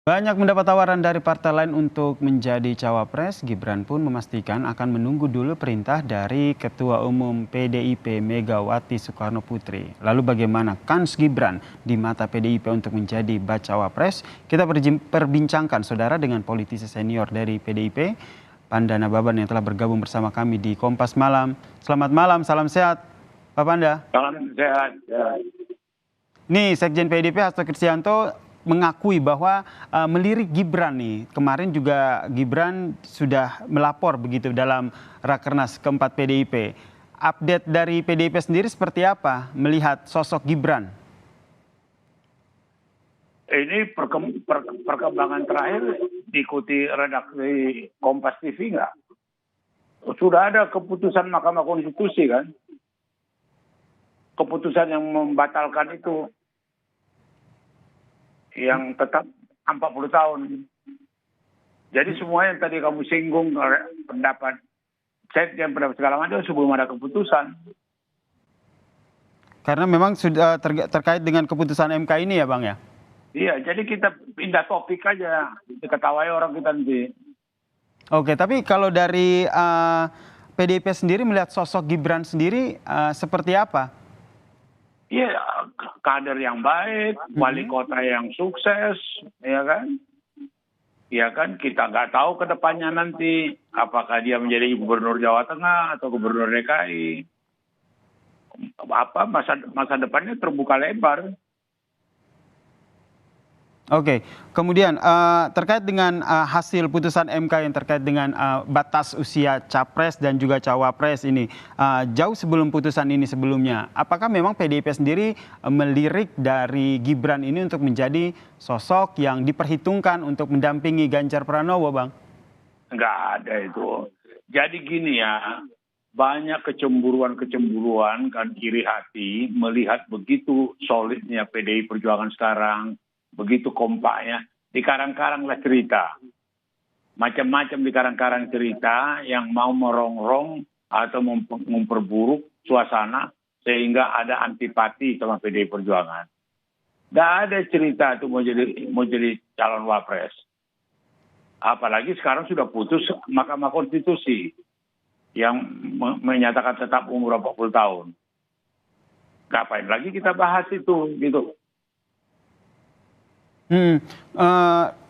Banyak mendapat tawaran dari partai lain untuk menjadi cawapres. Gibran pun memastikan akan menunggu dulu perintah dari Ketua Umum PDIP Megawati Soekarno Putri. Lalu bagaimana kans Gibran di mata PDIP untuk menjadi bacawa pres? Kita perbincangkan saudara dengan politisi senior dari PDIP, Panda Nababan yang telah bergabung bersama kami di Kompas Malam. Selamat malam, salam sehat Pak Panda. Salam sehat. Nih, Sekjen PDIP Hasto Kristianto mengakui bahwa melirik Gibran nih. Kemarin juga Gibran sudah melapor begitu dalam Rakernas keempat PDIP. Update dari PDIP sendiri seperti apa melihat sosok Gibran? Ini perkembangan terakhir diikuti redaksi Kompas TV nggak? Sudah ada keputusan Mahkamah Konstitusi kan? Keputusan yang membatalkan itu. Yang tetap 40 tahun. Jadi semua yang tadi kamu singgung pendapat dan pendapat segala macam sebelum ada keputusan. Karena memang sudah terkait dengan keputusan MK ini ya Bang ya? Iya, jadi kita pindah topik aja. Diketawai orang kita nanti. Oke, tapi kalau dari PDIP sendiri melihat sosok Gibran sendiri seperti apa? Iya, kader yang baik, wali kota yang sukses, ya kan? Ya kan, kita nggak tahu ke depannya nanti apakah dia menjadi gubernur Jawa Tengah atau gubernur DKI. Apa masa depannya terbuka lebar. Oke, kemudian terkait dengan hasil putusan MK yang terkait dengan batas usia capres dan juga cawapres ini, jauh sebelum putusan ini sebelumnya, apakah memang PDIP sendiri melirik dari Gibran ini untuk menjadi sosok yang diperhitungkan untuk mendampingi Ganjar Pranowo, Bang? Nggak ada itu. Jadi gini ya, banyak kecemburuan kan iri hati melihat begitu solidnya PDI Perjuangan sekarang. Begitu kompaknya, dikarang-karanglah cerita. Macam-macam dikarang-karang cerita yang mau merongrong atau memperburuk suasana sehingga ada antipati sama PDI Perjuangan. Tidak ada cerita itu mau jadi calon wapres. Apalagi sekarang sudah putus Mahkamah Konstitusi yang menyatakan tetap umur 40 tahun. Ngapain lagi kita bahas itu gitu.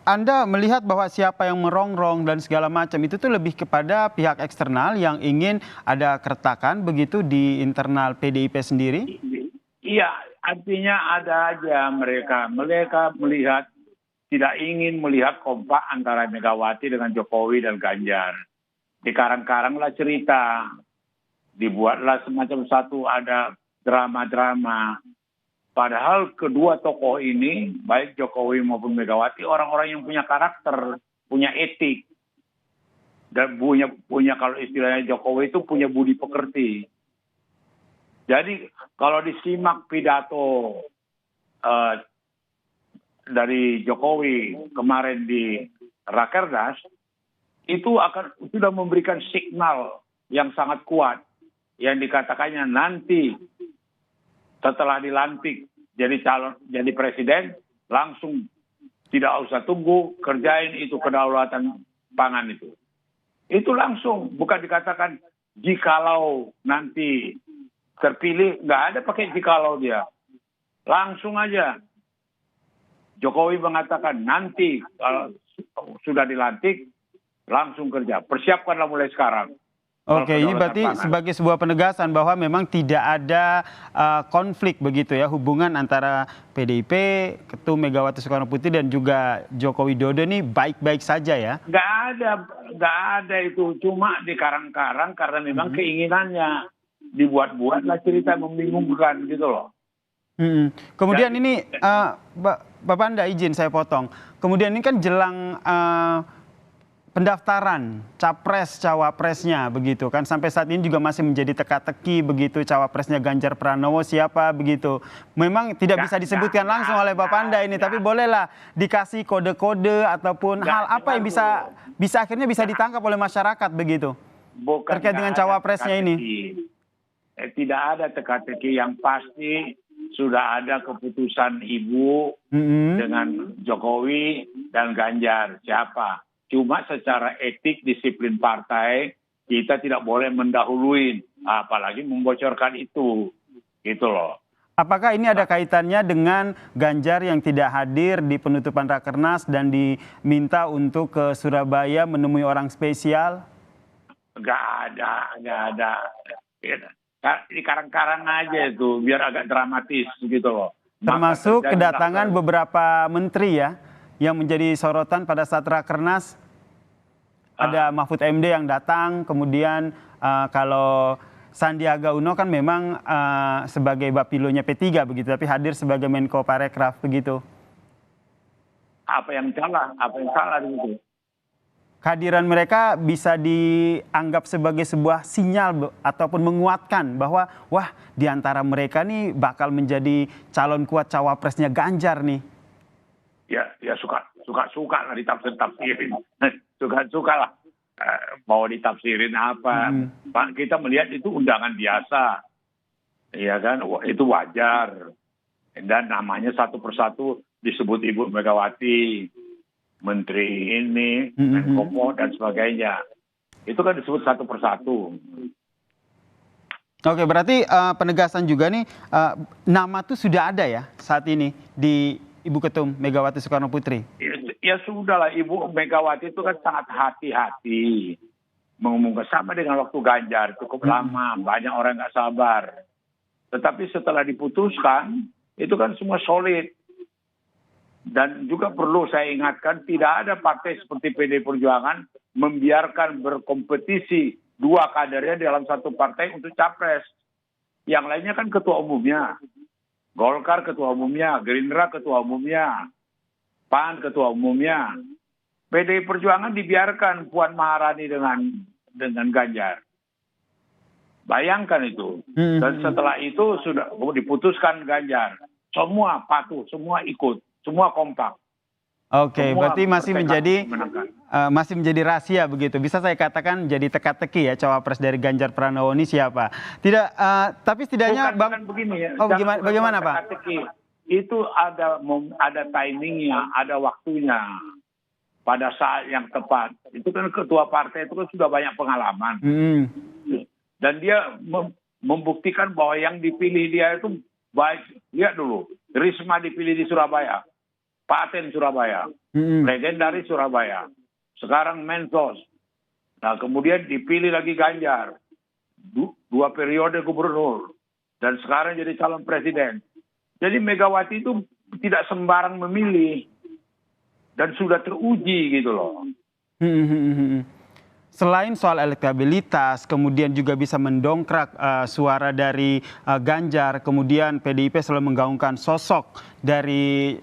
Anda melihat bahwa siapa yang merongrong dan segala macam itu tuh lebih kepada pihak eksternal yang ingin ada keretakan begitu di internal PDIP sendiri? Iya, artinya ada aja mereka melihat tidak ingin melihat kompak antara Megawati dengan Jokowi dan Ganjar. Dikarang-karanglah cerita, dibuatlah semacam satu ada drama-drama. Padahal kedua tokoh ini, baik Jokowi maupun Megawati, orang-orang yang punya karakter, punya etik. Dan punya kalau istilahnya Jokowi itu punya budi pekerti. Jadi kalau disimak pidato dari Jokowi kemarin di Rakernas, itu sudah memberikan signal yang sangat kuat. Yang dikatakannya nanti setelah dilantik jadi presiden, langsung tidak usah tunggu, kerjain itu kedaulatan pangan itu. Itu langsung, bukan dikatakan jikalau nanti terpilih, nggak ada pakai jikalau dia. Langsung aja. Jokowi mengatakan nanti kalau sudah dilantik, langsung kerja. Persiapkanlah mulai sekarang. Oke, ini berarti sebagai sebuah penegasan bahwa memang tidak ada konflik begitu ya, hubungan antara PDIP, Ketua Megawati Soekarno Putri dan juga Joko Widodo ini baik-baik saja ya? Nggak ada itu, cuma dikarang-karang karena memang keinginannya dibuat-buatlah cerita membingungkan gitu loh. Kemudian ini, Bapak Anda izin saya potong, kemudian ini kan jelang pendaftaran capres cawapresnya begitu kan, sampai saat ini juga masih menjadi teka-teki begitu, cawapresnya Ganjar Pranowo siapa begitu. Memang tidak bisa disebutkan langsung oleh Bapak Anda ini, tapi bolehlah dikasih kode-kode ataupun hal apa yang bisa akhirnya bisa ditangkap oleh masyarakat begitu. Terkait dengan cawapresnya ini. Tidak ada teka-teki, yang pasti sudah ada keputusan Ibu dengan Jokowi dan Ganjar siapa. Cuma secara etik disiplin partai kita tidak boleh mendahului, apalagi membocorkan itu, gitu loh. Apakah ini ada kaitannya dengan Ganjar yang tidak hadir di penutupan Rakernas dan diminta untuk ke Surabaya menemui orang spesial? Nggak ada. Di karang-karang aja itu, biar agak dramatis gitu loh. Termasuk kedatangan beberapa menteri ya, yang menjadi sorotan pada saat Rakernas. Ada Mahfud MD yang datang, kemudian kalau Sandiaga Uno kan memang sebagai bapilonya P3 begitu, tapi hadir sebagai Menko Parekraf begitu. Apa yang salah gitu? Kehadiran mereka bisa dianggap sebagai sebuah sinyal ataupun menguatkan bahwa wah di antara mereka nih bakal menjadi calon kuat cawapresnya Ganjar nih. Ya suka lah ditafsirin. Suka lah. Mau ditafsirin apa. Pak, kita melihat itu undangan biasa. Iya kan, itu wajar. Dan namanya satu persatu disebut Ibu Megawati. Menteri ini, Menkopo dan sebagainya. Itu kan disebut satu persatu. Oke, berarti penegasan juga nih, nama tuh sudah ada ya saat ini di Ibu Ketum Megawati Soekarno Putri? Ya sudah lah, Ibu Megawati itu kan sangat hati-hati. Mengumumkan sama dengan waktu Ganjar, cukup lama, banyak orang nggak sabar. Tetapi setelah diputuskan, itu kan semua solid. Dan juga perlu saya ingatkan, tidak ada partai seperti PDI Perjuangan membiarkan berkompetisi dua kadernya dalam satu partai untuk capres. Yang lainnya kan ketua umumnya. Golkar ketua umumnya, Gerindra ketua umumnya, PAN ketua umumnya. PDI Perjuangan dibiarkan Puan Maharani dengan Ganjar. Bayangkan itu. Dan setelah itu sudah diputuskan Ganjar. Semua patuh, semua ikut. Semua kompak. Oke, berarti masih menjadi rahasia begitu. Bisa saya katakan jadi teka-teki ya cawapres dari Ganjar Pranowo ini siapa? Tidak, tapi setidaknya bukan begini ya. Oh, bagaimana Pak? Itu ada timingnya, ada waktunya. Pada saat yang tepat. Itu kan ketua partai itu kan sudah banyak pengalaman. Dan dia membuktikan bahwa yang dipilih dia itu baik. Lihat dulu, Risma dipilih di Surabaya. Paten Surabaya, legendaris Surabaya. Sekarang Mensos. Nah kemudian dipilih lagi Ganjar. 2 periode gubernur. Dan sekarang jadi calon presiden. Jadi Megawati itu tidak sembarang memilih. Dan sudah teruji gitu loh. Selain soal elektabilitas, kemudian juga bisa mendongkrak suara dari Ganjar. Kemudian PDIP selalu menggaungkan sosok dari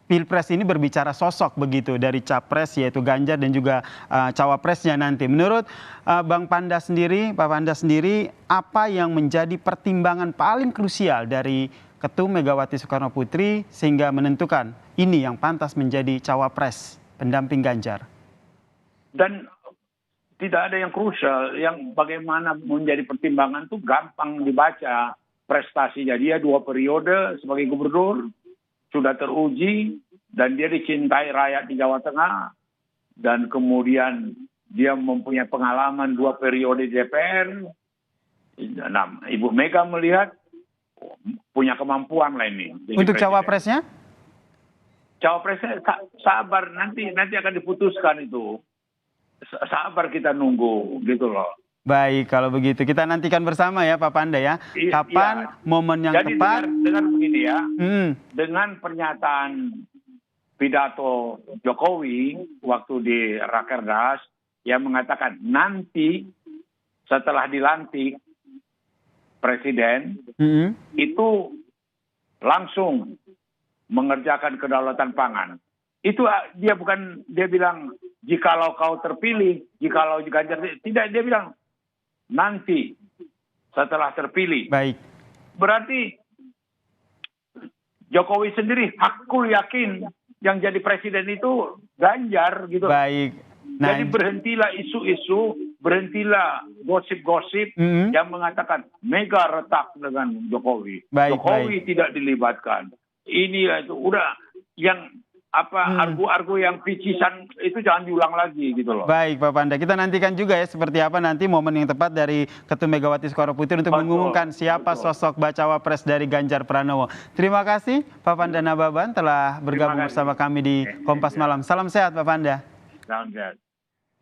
Pilpres ini berbicara sosok begitu dari capres yaitu Ganjar dan juga cawapresnya nanti. Menurut Bang Panda sendiri, Pak Panda sendiri, apa yang menjadi pertimbangan paling krusial dari Ketum Megawati Soekarno Putri sehingga menentukan ini yang pantas menjadi cawapres pendamping Ganjar? Dan tidak ada yang krusial, yang bagaimana menjadi pertimbangan itu gampang dibaca. Prestasinya dia 2 periode sebagai gubernur, sudah teruji dan dia dicintai rakyat di Jawa Tengah dan kemudian dia mempunyai pengalaman 2 periode di DPR. Nah, Ibu Mega melihat punya kemampuan lah ini. Untuk cawapresnya? Cawapresnya sabar nanti akan diputuskan itu. Sabar kita nunggu gitu loh. Baik, kalau begitu kita nantikan bersama ya Pak Panda ya. Kapan momen yang jadi tepat? Dengan begini ya, dengan pernyataan pidato Jokowi waktu di Rakernas yang mengatakan nanti setelah dilantik presiden itu langsung mengerjakan kedaulatan pangan. Itu dia bilang jikalau kau terpilih, jikalau Ganjar tidak, dia bilang nanti setelah terpilih. Baik. Berarti Jokowi sendiri hakul yakin yang jadi presiden itu Ganjar gitu. Baik. Jadi berhentilah isu-isu berhentilah gosip-gosip yang mengatakan Mega retak dengan Jokowi. Jokowi tidak dilibatkan. Inilah itu udah yang argo-argo yang picisan itu jangan diulang lagi gitu loh. Baik Pak Panda, kita nantikan juga ya seperti apa nanti momen yang tepat dari Ketum Megawati Soekarno Putri untuk mengumumkan siapa sosok bacawa pres dari Ganjar Pranowo. Terima kasih Pak Panda Nababan telah bergabung bersama kami di Kompas Malam. Salam sehat Pak Panda. Salam sehat.